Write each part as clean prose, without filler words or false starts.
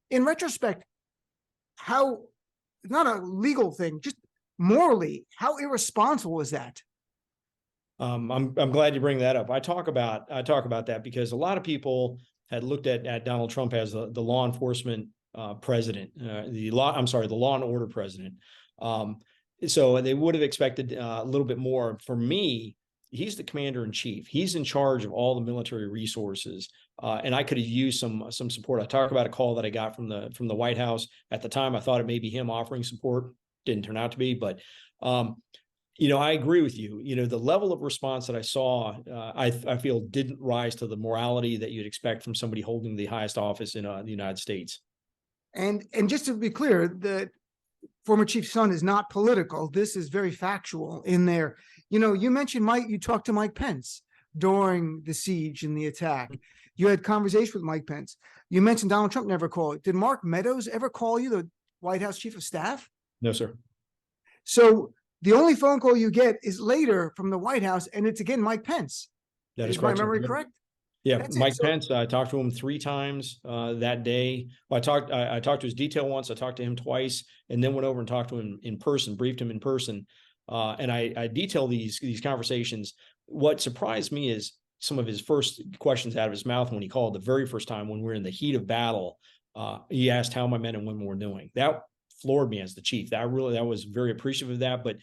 In retrospect, how, not a legal thing, just morally, how irresponsible was that? I'm glad you bring that up. I talk about that because a lot of people had looked at Donald Trump as the law enforcement president, the law and order president. So they would have expected a little bit more. For me, he's the commander in chief. He's in charge of all the military resources, and I could have used some support. I talk about a call that I got from the White House at the time. I thought it may be him offering support. Didn't turn out to be, but I agree with you. The level of response that I saw, I feel didn't rise to the morality that you'd expect from somebody holding the highest office in the United States. And just to be clear, the former chief's son is not political. This is very factual in there. You mentioned you talked to Mike Pence during the siege and the attack. You had conversation with Mike Pence. You mentioned Donald Trump never called. Did Mark Meadows ever call you, the White House chief of staff? No, sir. So the only phone call you get is later from the White House, and it's again Mike Pence. That is correct. My memory correct? Yeah, Mike Pence. I talked to him 3 times that day. I talked to his detail once. I talked to him twice, and then went over and talked to him in person, briefed him in person. And I detail these conversations. What surprised me is some of his first questions out of his mouth when he called the very first time when we were in the heat of battle. He asked how my men and women were doing. That floored me as the chief. That was very appreciative of that. But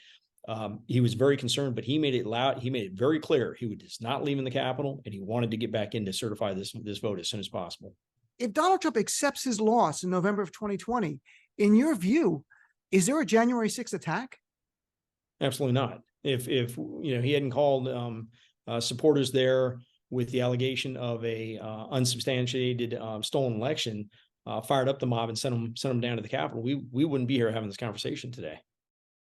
he was very concerned, but he made it loud. He made it very clear he was not leaving the Capitol, and he wanted to get back in to certify this vote as soon as possible. If Donald Trump accepts his loss in November of 2020, in your view, is there a January 6th attack? Absolutely not. If he hadn't called supporters there with the allegation of a unsubstantiated stolen election, fired up the mob and sent them down to the Capitol, we wouldn't be here having this conversation today.